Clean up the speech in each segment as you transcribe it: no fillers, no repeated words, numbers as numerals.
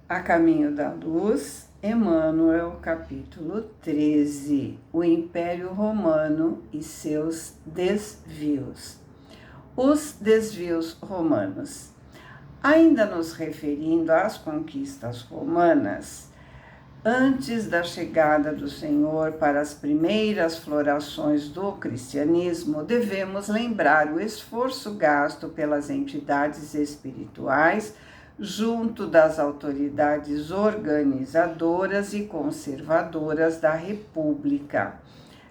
A Caminho da Luz, Emmanuel, capítulo 13, o Império Romano e seus desvios. Os desvios romanos. Ainda nos referindo às conquistas romanas, antes da chegada do Senhor para as primeiras florações do cristianismo, devemos lembrar o esforço gasto pelas entidades espirituais junto das autoridades organizadoras e conservadoras da República,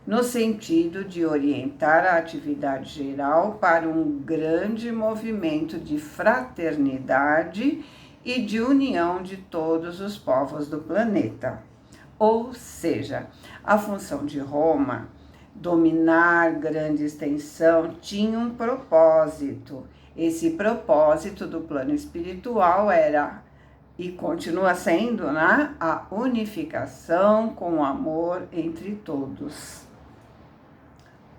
no sentido de orientar a atividade geral para um grande movimento de fraternidade e de união de todos os povos do planeta. Ou seja, a função de Roma, dominar grande extensão, tinha um propósito. Esse propósito do plano espiritual era, e continua sendo, né, a unificação com o amor entre todos.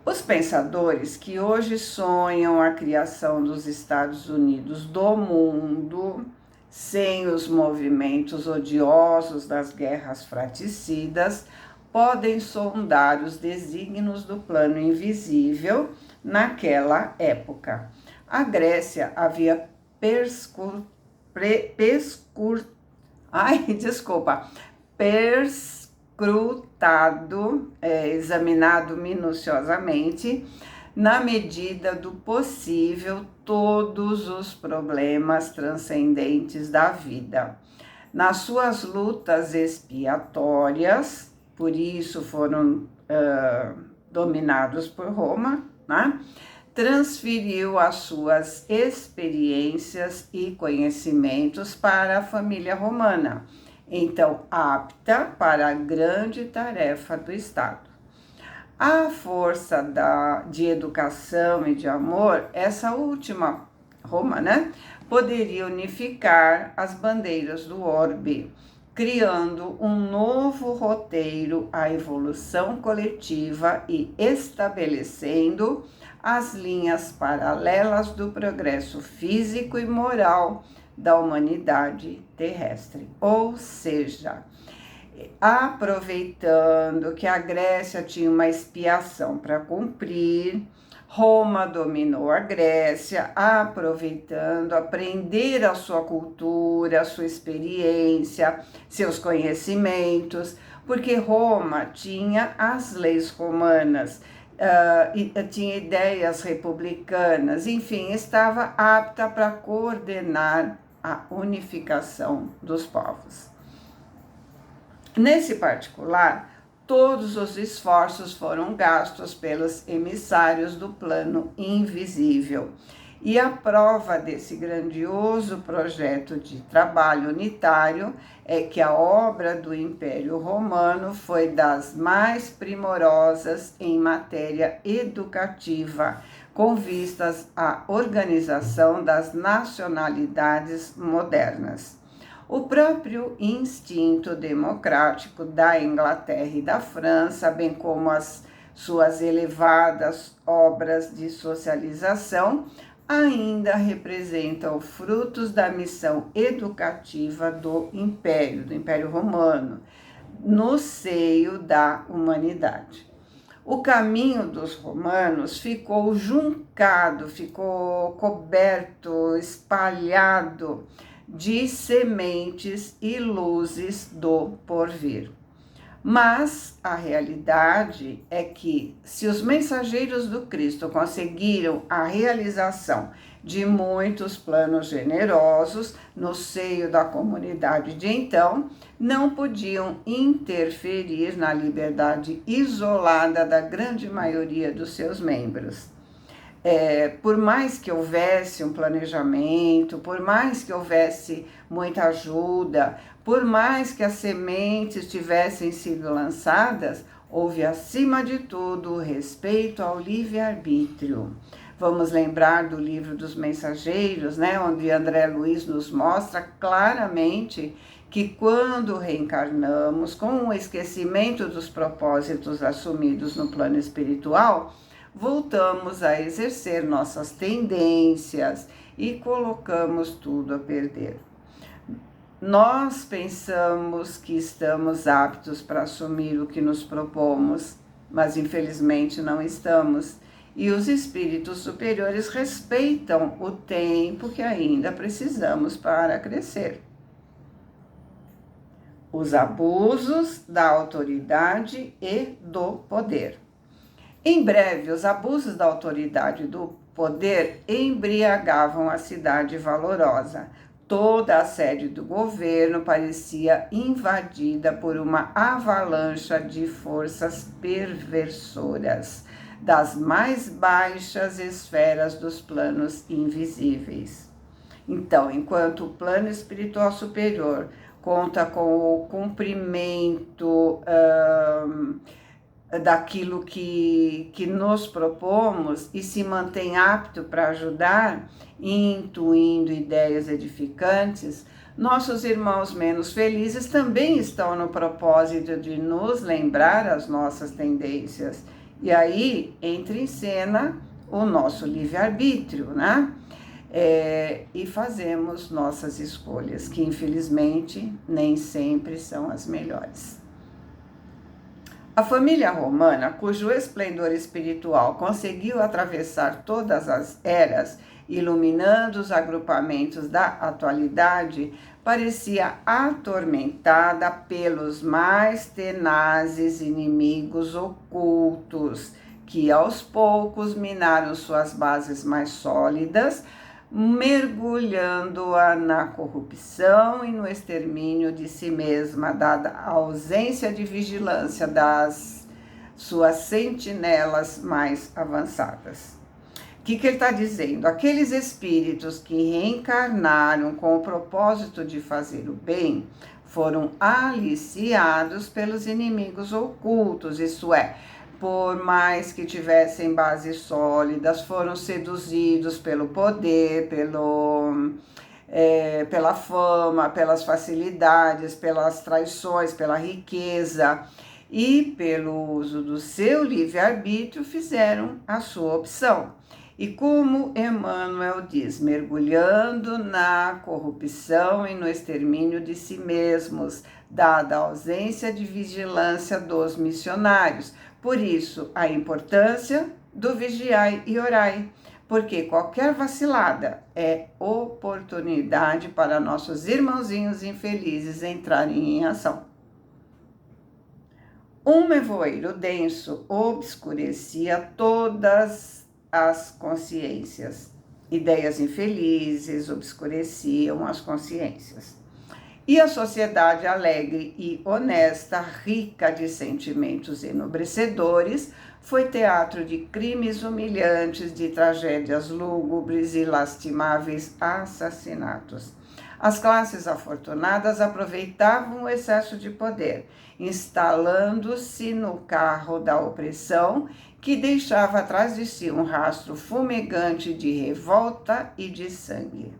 Os pensadores que hoje sonham a criação dos Estados Unidos do mundo, sem os movimentos odiosos das guerras fratricidas, podem sondar os desígnios do plano invisível naquela época. A Grécia havia perscrutado, examinado minuciosamente, na medida do possível, todos os problemas transcendentes da vida. Nas suas lutas expiatórias, por isso foram dominados por Roma, né? Transferiu as suas experiências e conhecimentos para a família romana, então apta para a grande tarefa do Estado. A força de educação e de amor, essa última Roma, né, poderia unificar as bandeiras do orbe, criando um novo roteiro à evolução coletiva e estabelecendo as linhas paralelas do progresso físico e moral da humanidade terrestre. Ou seja, aproveitando que a Grécia tinha uma expiação para cumprir, Roma dominou a Grécia, aproveitando, aprender a sua cultura, a sua experiência, seus conhecimentos, porque Roma tinha as leis romanas, tinha ideias republicanas, enfim, estava apta para coordenar a unificação dos povos. Nesse particular, todos os esforços foram gastos pelos emissários do plano invisível. E a prova desse grandioso projeto de trabalho unitário é que a obra do Império Romano foi das mais primorosas em matéria educativa, com vistas à organização das nacionalidades modernas. O próprio instinto democrático da Inglaterra e da França, bem como as suas elevadas obras de socialização, ainda representam frutos da missão educativa do Império Romano, no seio da humanidade. O caminho dos romanos ficou juncado, ficou coberto, espalhado de sementes e luzes do porvir. Mas a realidade é que, se os mensageiros do Cristo conseguiram a realização de muitos planos generosos no seio da comunidade de então, não podiam interferir na liberdade isolada da grande maioria dos seus membros. Por mais que houvesse um planejamento, por mais que houvesse muita ajuda, por mais que as sementes tivessem sido lançadas, houve acima de tudo o respeito ao livre-arbítrio. Vamos lembrar do livro dos Mensageiros, né, onde André Luiz nos mostra claramente que quando reencarnamos, com o esquecimento dos propósitos assumidos no plano espiritual, voltamos a exercer nossas tendências e colocamos tudo a perder. Nós pensamos que estamos aptos para assumir o que nos propomos, mas infelizmente não estamos. E os espíritos superiores respeitam o tempo que ainda precisamos para crescer. Os abusos da autoridade e do poder. Em breve, os abusos da autoridade e do poder embriagavam a cidade valorosa. Toda a sede do governo parecia invadida por uma avalanche de forças perversoras, das mais baixas esferas dos planos invisíveis. Então, enquanto o plano espiritual superior conta com o cumprimento daquilo que nos propomos e se mantém apto para ajudar, intuindo ideias edificantes, nossos irmãos menos felizes também estão no propósito de nos lembrar as nossas tendências. E aí entra em cena o nosso livre-arbítrio, né? E fazemos nossas escolhas, que infelizmente nem sempre são as melhores. A família romana, cujo esplendor espiritual conseguiu atravessar todas as eras, iluminando os agrupamentos da atualidade, parecia atormentada pelos mais tenazes inimigos ocultos, que aos poucos minaram suas bases mais sólidas, mergulhando-a na corrupção e no extermínio de si mesma, dada a ausência de vigilância das suas sentinelas mais avançadas. O que ele está dizendo? Aqueles espíritos que reencarnaram com o propósito de fazer o bem foram aliciados pelos inimigos ocultos, isso é, por mais que tivessem bases sólidas, foram seduzidos pelo poder, pela fama, pelas facilidades, pelas traições, pela riqueza e pelo uso do seu livre-arbítrio fizeram a sua opção. E como Emmanuel diz, mergulhando na corrupção e no extermínio de si mesmos, dada a ausência de vigilância dos missionários. Por isso, a importância do vigiai e orai, porque qualquer vacilada é oportunidade para nossos irmãozinhos infelizes entrarem em ação. Um nevoeiro denso obscurecia todas as consciências. Ideias infelizes obscureciam as consciências. E a sociedade alegre e honesta, rica de sentimentos enobrecedores, foi teatro de crimes humilhantes, de tragédias lúgubres e lastimáveis assassinatos. As classes afortunadas aproveitavam o excesso de poder, instalando-se no carro da opressão, que deixava atrás de si um rastro fumegante de revolta e de sangue.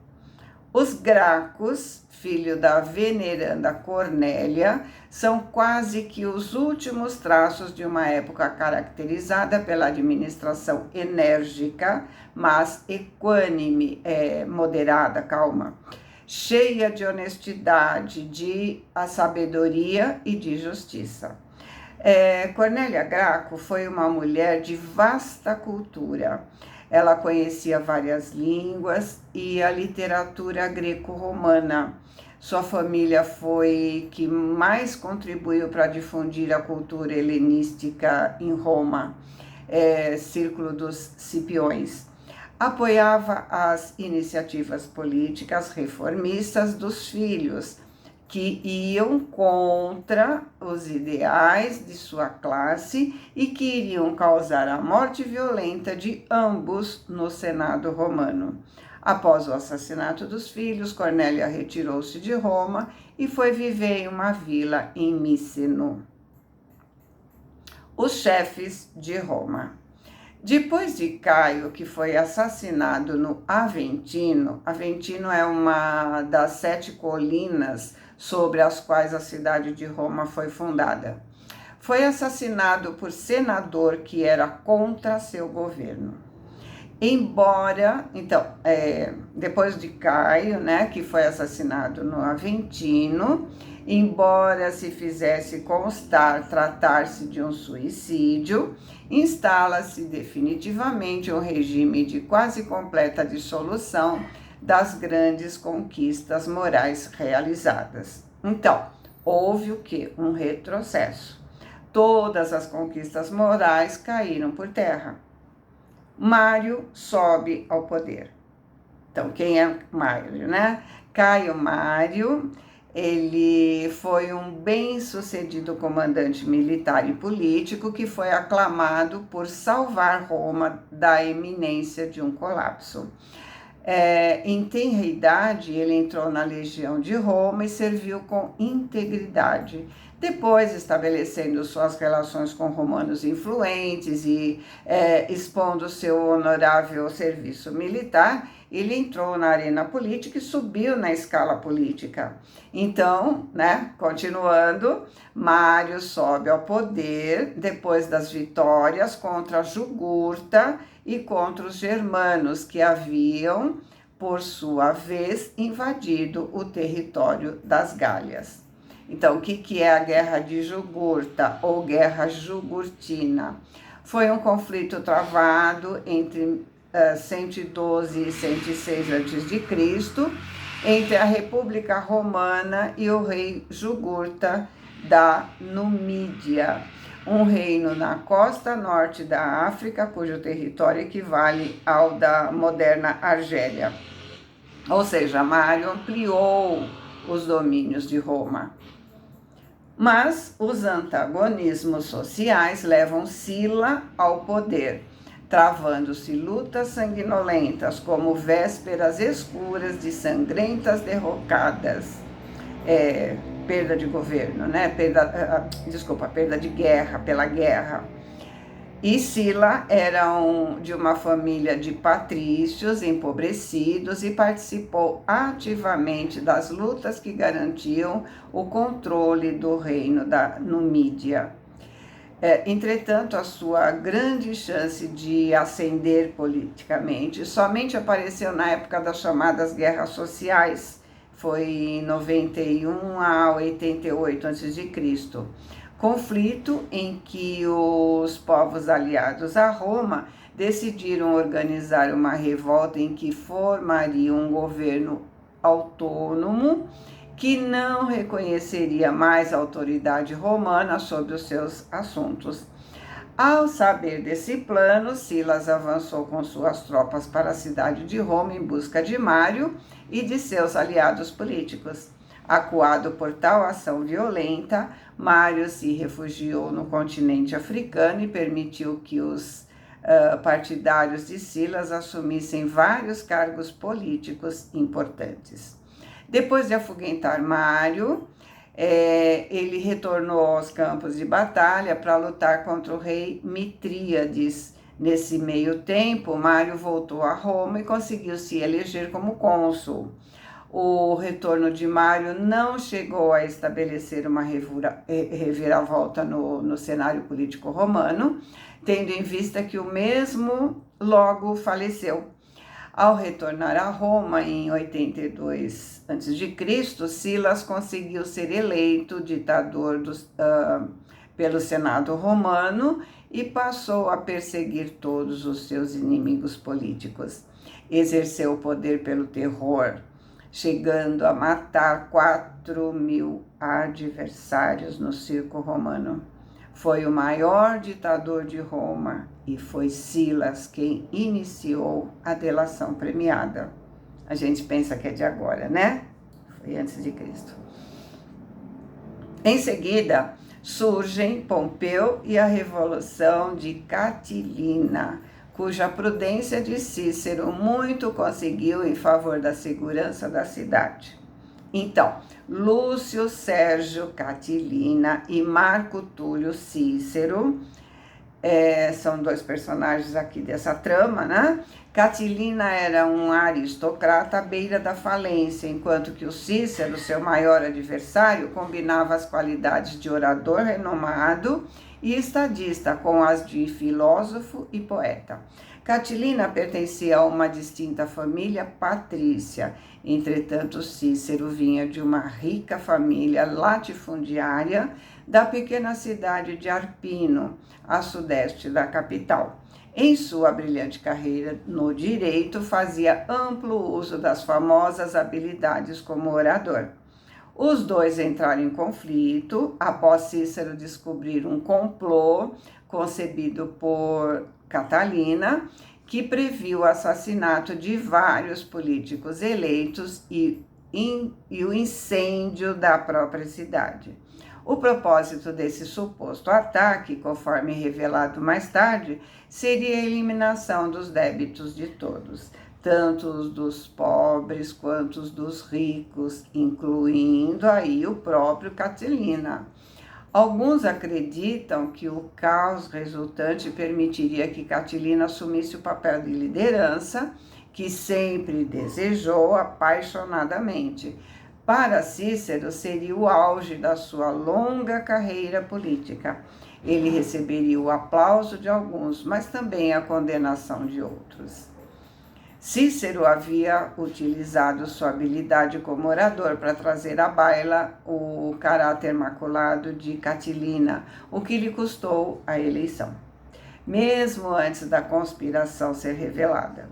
Os Gracos, filho da veneranda Cornélia, são quase que os últimos traços de uma época caracterizada pela administração enérgica, mas equânime, moderada, calma, cheia de honestidade, de sabedoria e de justiça. Cornélia Graco foi uma mulher de vasta cultura. Ela conhecia várias línguas e a literatura greco-romana. Sua família foi que mais contribuiu para difundir a cultura helenística em Roma, Círculo dos Cipiões. Apoiava as iniciativas políticas reformistas dos filhos, que iam contra os ideais de sua classe e que iriam causar a morte violenta de ambos no Senado romano. Após o assassinato dos filhos, Cornélia retirou-se de Roma e foi viver em uma vila em Míceno. Os chefes de Roma. Depois de Caio, que foi assassinado no Aventino, Aventino é uma das 7 colinas sobre as quais a cidade de Roma foi fundada. Foi assassinado por senador que era contra seu governo. Embora, então, depois de Caio, né, que foi assassinado no Aventino, embora se fizesse constar tratar-se de um suicídio, instala-se definitivamente um regime de quase completa dissolução das grandes conquistas morais realizadas. Então, houve o quê? Um retrocesso. Todas as conquistas morais caíram por terra. Mário sobe ao poder. Então, quem é Mário, né? Caio Mário, ele foi um bem-sucedido comandante militar e político que foi aclamado por salvar Roma da iminência de um colapso. Em tenra idade, ele entrou na Legião de Roma e serviu com integridade. Depois, estabelecendo suas relações com romanos influentes e expondo seu honorável serviço militar, ele entrou na arena política e subiu na escala política. Então, né, continuando, Mário sobe ao poder depois das vitórias contra a Jugurta e contra os germanos, que haviam, por sua vez, invadido o território das Gálias. Então, o que é a Guerra de Jugurta ou Guerra Jugurtina? Foi um conflito travado entre 112 e 106 a.C., entre a República Romana e o rei Jugurta da Numídia, um reino na costa norte da África, cujo território equivale ao da moderna Argélia. Ou seja, Mário ampliou os domínios de Roma. Mas os antagonismos sociais levam Sila ao poder, travando-se lutas sanguinolentas, como vésperas escuras de sangrentas derrocadas. Perda de governo, né? Perda de guerra, pela guerra. E Sila era de uma família de patrícios empobrecidos e participou ativamente das lutas que garantiam o controle do reino da Numídia. Entretanto, a sua grande chance de ascender politicamente somente apareceu na época das chamadas guerras sociais, foi em 91 a 88 a.C., conflito em que os povos aliados a Roma decidiram organizar uma revolta em que formariam um governo autônomo que não reconheceria mais a autoridade romana sobre os seus assuntos. Ao saber desse plano, Silas avançou com suas tropas para a cidade de Roma em busca de Mário e de seus aliados políticos. Acuado por tal ação violenta, Mário se refugiou no continente africano e permitiu que os partidários de Silas assumissem vários cargos políticos importantes. Depois de afugentar Mário, ele retornou aos campos de batalha para lutar contra o rei Mitríades. Nesse meio tempo, Mário voltou a Roma e conseguiu se eleger como cônsul. O retorno de Mário não chegou a estabelecer uma reviravolta no cenário político romano, tendo em vista que o mesmo logo faleceu. Ao retornar a Roma em 82 a.C., Silas conseguiu ser eleito ditador pelo Senado romano e passou a perseguir todos os seus inimigos políticos. Exerceu o poder pelo terror, chegando a matar 4.000 adversários no circo romano. Foi o maior ditador de Roma e foi Silas quem iniciou a delação premiada. A gente pensa que é de agora, né? Foi antes de Cristo. Em seguida, surgem Pompeu e a Revolução de Catilina, cuja prudência de Cícero muito conseguiu em favor da segurança da cidade. Então, Lúcio Sérgio Catilina e Marco Túlio Cícero são dois personagens aqui dessa trama, né? Catilina era um aristocrata à beira da falência, enquanto que o Cícero, seu maior adversário, combinava as qualidades de orador renomado e estadista com as de filósofo e poeta. Catilina pertencia a uma distinta família patrícia. Entretanto, Cícero vinha de uma rica família latifundiária da pequena cidade de Arpino, a sudeste da capital. Em sua brilhante carreira no direito, fazia amplo uso das famosas habilidades como orador. Os dois entraram em conflito após Cícero descobrir um complô concebido por Catalina, que previu o assassinato de vários políticos eleitos e o incêndio da própria cidade. O propósito desse suposto ataque, conforme revelado mais tarde, seria a eliminação dos débitos de todos, tanto os dos pobres quanto os dos ricos, incluindo aí o próprio Catilina. Alguns acreditam que o caos resultante permitiria que Catilina assumisse o papel de liderança, que sempre desejou apaixonadamente. Para Cícero, seria o auge da sua longa carreira política. Ele receberia o aplauso de alguns, mas também a condenação de outros. Cícero havia utilizado sua habilidade como orador para trazer à baila o caráter maculado de Catilina, o que lhe custou a eleição, mesmo antes da conspiração ser revelada.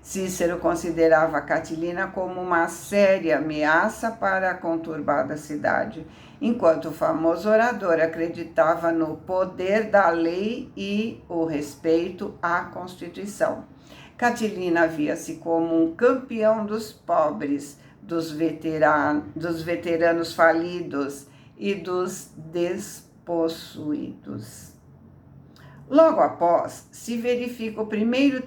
Cícero considerava Catilina como uma séria ameaça para a conturbada cidade, enquanto o famoso orador acreditava no poder da lei e o respeito à Constituição. Catilina via-se como um campeão dos pobres, dos veteranos falidos e dos despossuídos. Logo após, se verifica o primeiro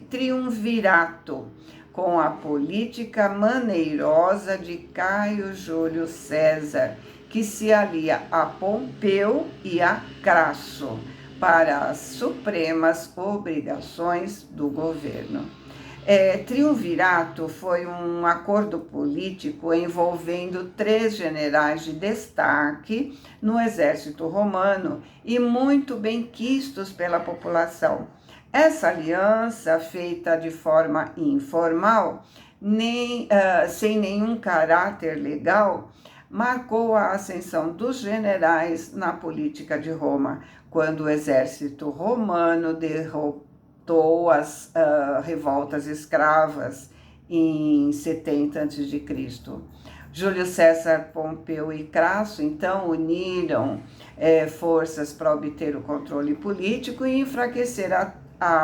triunvirato, com a política maneirosa de Caio Júlio César, que se alia a Pompeu e a Crasso para as supremas obrigações do governo. Triunvirato foi um acordo político envolvendo 3 generais de destaque no exército romano e muito bem quistos pela população. Essa aliança, feita de forma informal, sem nenhum caráter legal, marcou a ascensão dos generais na política de Roma, quando o exército romano derrotou as revoltas escravas em 70 a.C. Júlio César, Pompeu e Crasso, então, uniram forças para obter o controle político e enfraquecer a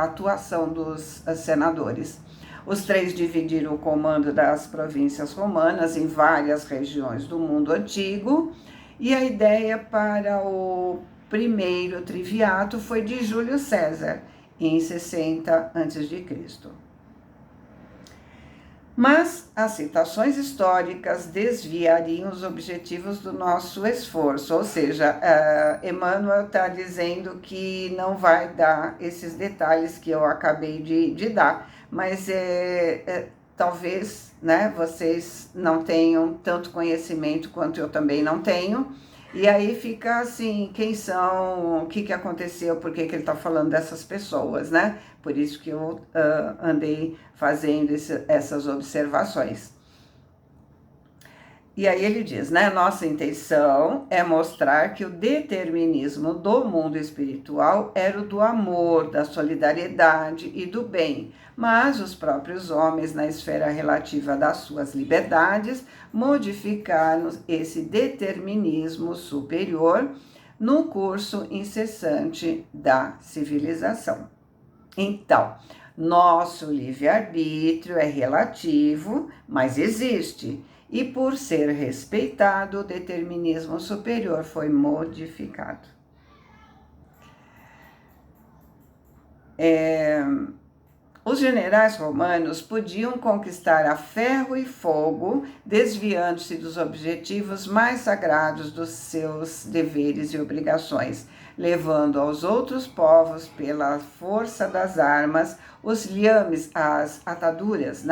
atuação dos senadores. Os 3 dividiram o comando das províncias romanas em várias regiões do mundo antigo, e a ideia para o primeiro triviato foi de Júlio César, em 60 a.C. Mas as citações históricas desviariam os objetivos do nosso esforço, ou seja, Emmanuel está dizendo que não vai dar esses detalhes que eu acabei de dar, mas talvez, né, vocês não tenham tanto conhecimento quanto eu também não tenho. E aí fica assim, quem são, o que aconteceu, por que ele está falando dessas pessoas, né? Por isso que eu andei fazendo essas observações. E aí ele diz, né? Nossa intenção é mostrar que o determinismo do mundo espiritual era o do amor, da solidariedade e do bem, mas os próprios homens, na esfera relativa das suas liberdades, modificaram esse determinismo superior no curso incessante da civilização. Então, nosso livre-arbítrio é relativo, mas existe. E por ser respeitado, o determinismo superior foi modificado. Os generais romanos podiam conquistar a ferro e fogo, desviando-se dos objetivos mais sagrados dos seus deveres e obrigações, levando aos outros povos, pela força das armas, os liames, as ataduras,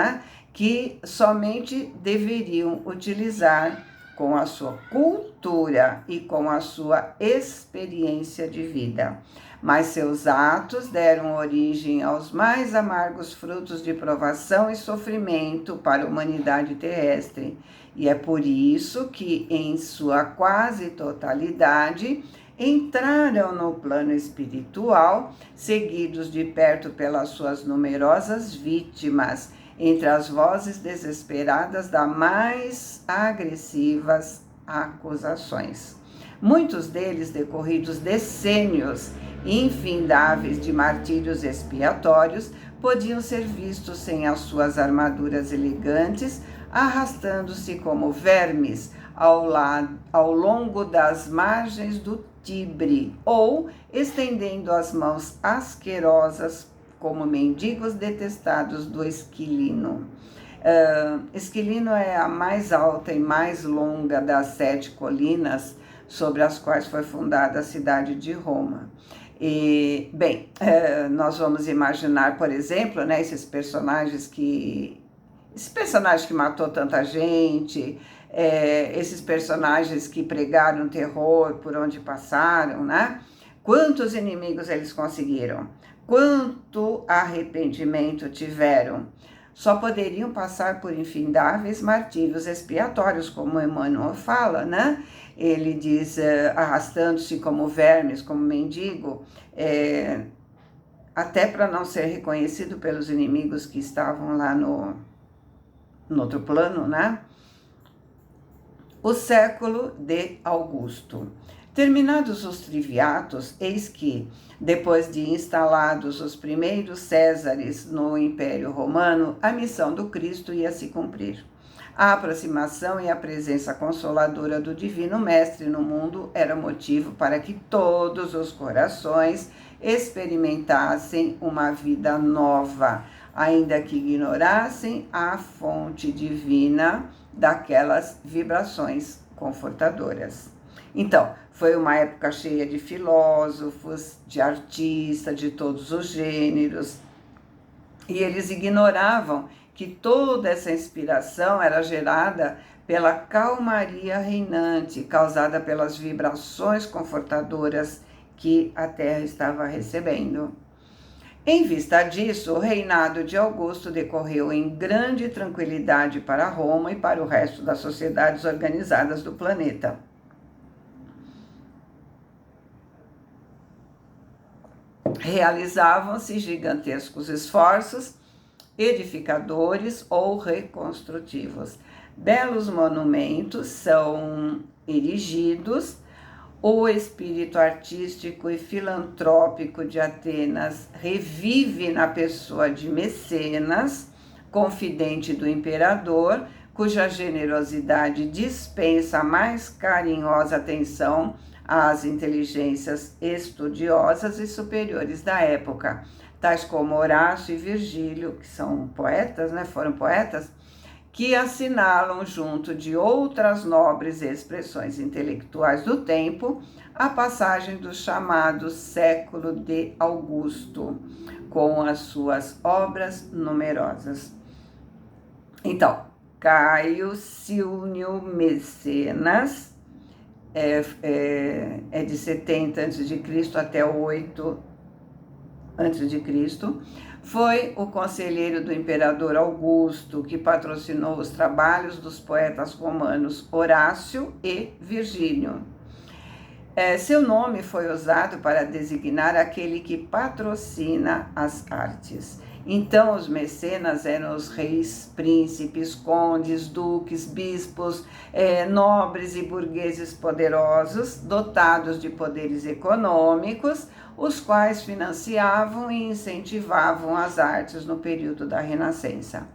que somente deveriam utilizar com a sua cultura cultura e com a sua experiência de vida. Mas seus atos deram origem aos mais amargos frutos de provação e sofrimento para a humanidade terrestre. E é por isso que, em sua quase totalidade, entraram no plano espiritual, seguidos de perto pelas suas numerosas vítimas, entre as vozes desesperadas das mais agressivas acusações. Muitos deles, decorridos decênios infindáveis de martírios expiatórios, podiam ser vistos sem as suas armaduras elegantes, arrastando-se como vermes ao longo das margens do Tibre, ou estendendo as mãos asquerosas como mendigos detestados do Esquilino. Esquilino é a mais alta e mais longa das 7 colinas sobre as quais foi fundada a cidade de Roma. E, bem, nós vamos imaginar, por exemplo, né, esse personagem que matou tanta gente, esses personagens que pregaram terror por onde passaram, né? Quantos inimigos eles conseguiram? Quanto arrependimento tiveram? Só poderiam passar por infindáveis martírios expiatórios, como Emmanuel fala, né? Ele diz, arrastando-se como vermes, como mendigo, até para não ser reconhecido pelos inimigos que estavam lá no outro plano, né? O século de Augusto. Terminados os triviatos, eis que, depois de instalados os primeiros Césares no Império Romano, a missão do Cristo ia se cumprir. A aproximação e a presença consoladora do Divino Mestre no mundo era motivo para que todos os corações experimentassem uma vida nova, ainda que ignorassem a fonte divina daquelas vibrações confortadoras. Então, foi uma época cheia de filósofos, de artistas, de todos os gêneros, e eles ignoravam que toda essa inspiração era gerada pela calmaria reinante, causada pelas vibrações confortadoras que a Terra estava recebendo. Em vista disso, o reinado de Augusto decorreu em grande tranquilidade para Roma e para o resto das sociedades organizadas do planeta. Realizavam-se gigantescos esforços edificadores ou reconstrutivos. Belos monumentos são erigidos. O espírito artístico e filantrópico de Atenas revive na pessoa de Mecenas, confidente do imperador, cuja generosidade dispensa a mais carinhosa atenção às inteligências estudiosas e superiores da época, tais como Horácio e Virgílio, que são poetas, né? Foram poetas, que assinalam, junto de outras nobres expressões intelectuais do tempo, a passagem do chamado século de Augusto, com as suas obras numerosas. Então, Caio Silnio Mecenas é de 70 a.C. até 8 a.C., foi o conselheiro do imperador Augusto, que patrocinou os trabalhos dos poetas romanos Horácio e Virgílio. Seu nome foi usado para designar aquele que patrocina as artes. Então, os mecenas eram os reis, príncipes, condes, duques, bispos, nobres e burgueses poderosos, dotados de poderes econômicos, os quais financiavam e incentivavam as artes no período da Renascença.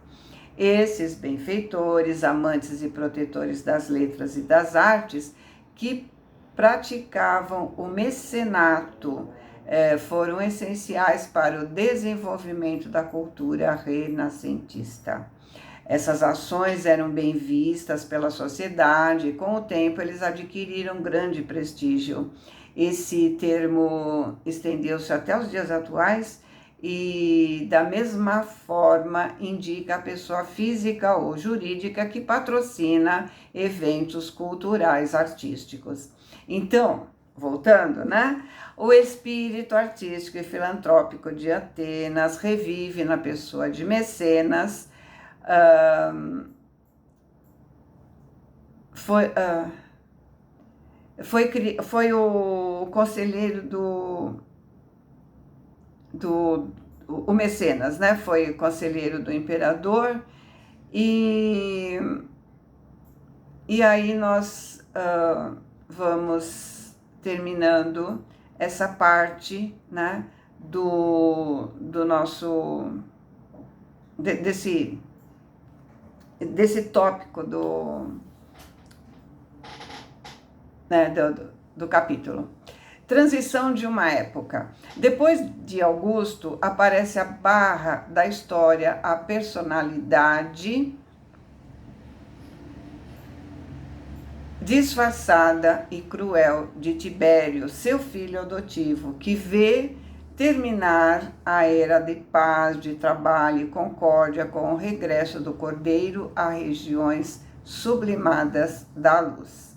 Esses benfeitores, amantes e protetores das letras e das artes, que praticavam o mecenato, foram essenciais para o desenvolvimento da cultura renascentista. Essas ações eram bem vistas pela sociedade e, com o tempo, eles adquiriram grande prestígio. Esse termo estendeu-se até os dias atuais e, da mesma forma, indica a pessoa física ou jurídica que patrocina eventos culturais artísticos. Então, voltando, né? O espírito artístico e filantrópico de Atenas revive na pessoa de Mecenas. Foi o conselheiro o Mecenas, né? Foi conselheiro do imperador, e aí nós vamos terminando essa parte, né, do nosso, desse tópico né, do capítulo. Transição de uma época. Depois de Augusto, aparece a barra da história, a personalidade disfarçada e cruel de Tibério, seu filho adotivo, que vê terminar a era de paz, de trabalho e concórdia com o regresso do Cordeiro a regiões sublimadas da luz.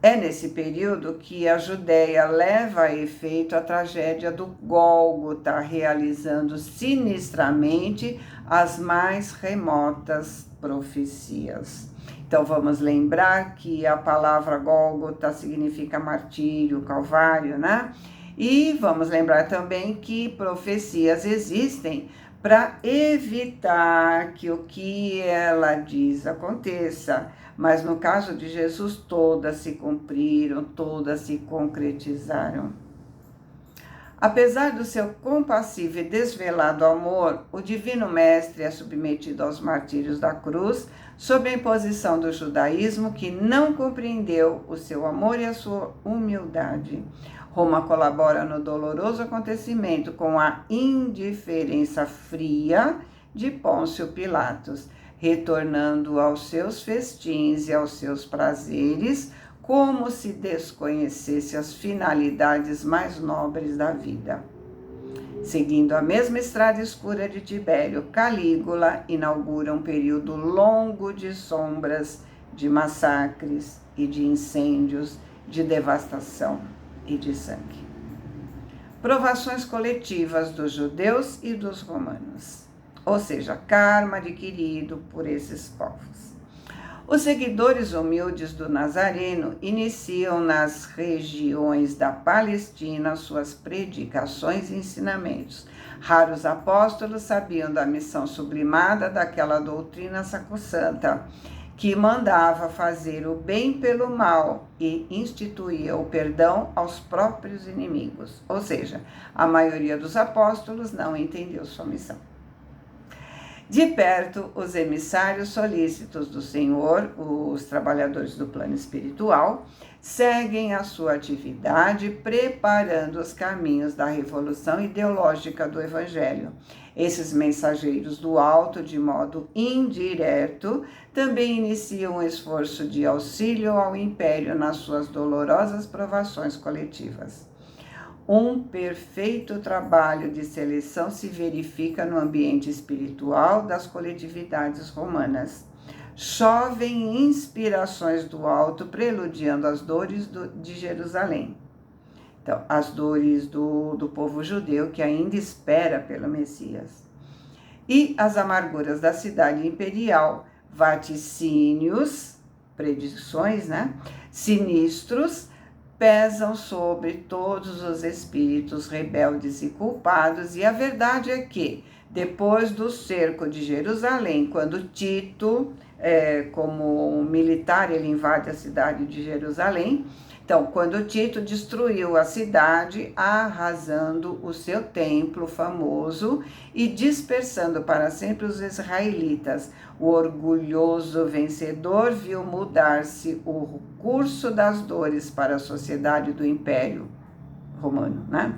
É nesse período que a Judéia leva a efeito a tragédia do Gólgota, realizando sinistramente as mais remotas profecias. Então vamos lembrar que a palavra Gólgota significa martírio, calvário, né? E vamos lembrar também que profecias existem para evitar que o que ela diz aconteça. Mas no caso de Jesus, todas se cumpriram, todas se concretizaram. Apesar do seu compassivo e desvelado amor, o Divino Mestre é submetido aos martírios da cruz, sob a imposição do judaísmo que não compreendeu o seu amor e a sua humildade. Roma colabora no doloroso acontecimento com a indiferença fria de Pôncio Pilatos, retornando aos seus festins e aos seus prazeres, como se desconhecesse as finalidades mais nobres da vida. Seguindo a mesma estrada escura de Tibério, Calígula inaugura um período longo de sombras, de massacres e de incêndios, de devastação e de sangue. Provações coletivas dos judeus e dos romanos, ou seja, karma adquirido por esses povos. Os seguidores humildes do Nazareno iniciam nas regiões da Palestina suas predicações e ensinamentos. Raros apóstolos sabiam da missão sublimada daquela doutrina sacrossanta, que mandava fazer o bem pelo mal e instituía o perdão aos próprios inimigos. Ou seja, a maioria dos apóstolos não entendeu sua missão. De perto, os emissários solícitos do Senhor, os trabalhadores do plano espiritual, seguem a sua atividade preparando os caminhos da revolução ideológica do Evangelho. Esses mensageiros do alto, de modo indireto, também iniciam um esforço de auxílio ao império nas suas dolorosas provações coletivas. Um perfeito trabalho de seleção se verifica no ambiente espiritual das coletividades romanas. Chovem inspirações do alto, preludiando as dores de Jerusalém. Então, as dores do povo judeu que ainda espera pelo Messias. E as amarguras da cidade imperial, vaticínios, predições, né? Sinistros, pesam sobre todos os espíritos rebeldes e culpados, e a verdade é que, depois do cerco de Jerusalém, quando Tito, como militar, ele invade a cidade de Jerusalém. Então, quando Tito destruiu a cidade, arrasando o seu templo famoso e dispersando para sempre os israelitas, o orgulhoso vencedor viu mudar-se o curso das dores para a sociedade do Império Romano, né?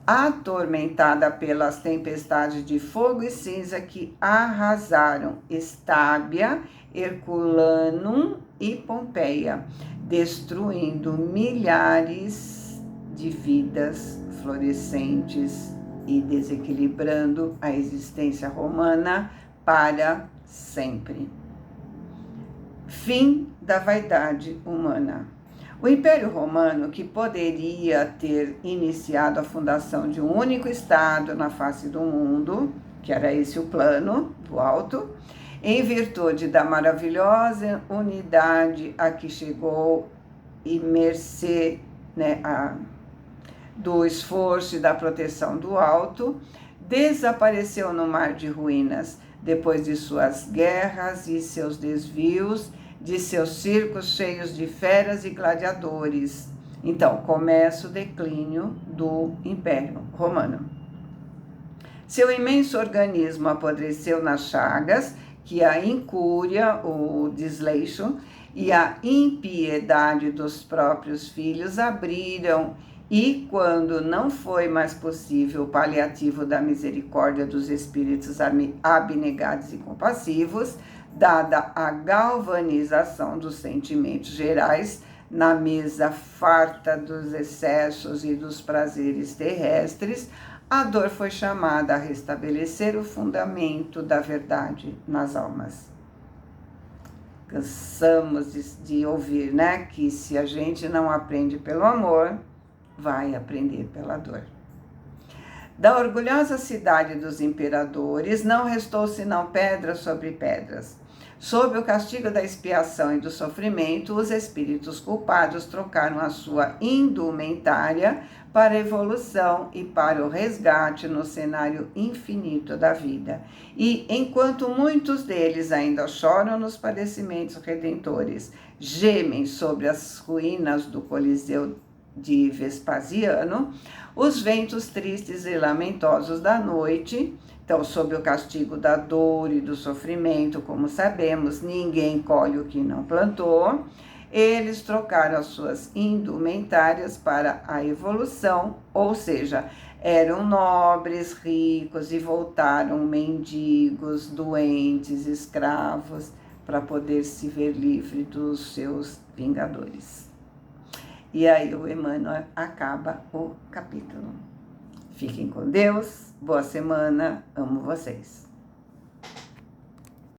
Atormentada pelas tempestades de fogo e cinza que arrasaram Estábia, Herculanum e Pompeia, destruindo milhares de vidas florescentes e desequilibrando a existência romana para sempre. Fim da vaidade humana. O Império Romano, que poderia ter iniciado a fundação de um único Estado na face do mundo, que era esse o plano do alto, em virtude da maravilhosa unidade a que chegou e mercê, né, do esforço e da proteção do alto, desapareceu no mar de ruínas, depois de suas guerras e seus desvios, de seus circos cheios de feras e gladiadores. Então, começa o declínio do Império Romano. Seu imenso organismo apodreceu nas chagas, que a incúria, o desleixo e a impiedade dos próprios filhos abriram, e quando não foi mais possível o paliativo da misericórdia dos espíritos abnegados e compassivos, dada a galvanização dos sentimentos gerais na mesa farta dos excessos e dos prazeres terrestres, a dor foi chamada a restabelecer o fundamento da verdade nas almas. Cansamos de ouvir, né, que se a gente não aprende pelo amor, vai aprender pela dor. Da orgulhosa cidade dos imperadores não restou senão pedras sobre pedras. Sob o castigo da expiação e do sofrimento, os espíritos culpados trocaram a sua indumentária para a evolução e para o resgate no cenário infinito da vida. E enquanto muitos deles ainda choram nos padecimentos redentores, gemem sobre as ruínas do Coliseu de Vespasiano, os ventos tristes e lamentosos da noite, então, sob o castigo da dor e do sofrimento, como sabemos, ninguém colhe o que não plantou, eles trocaram as suas indumentárias para a evolução, ou seja, eram nobres, ricos e voltaram mendigos, doentes, escravos, para poder se ver livre dos seus vingadores. E aí o Emmanuel acaba o capítulo. Fiquem com Deus, boa semana, amo vocês.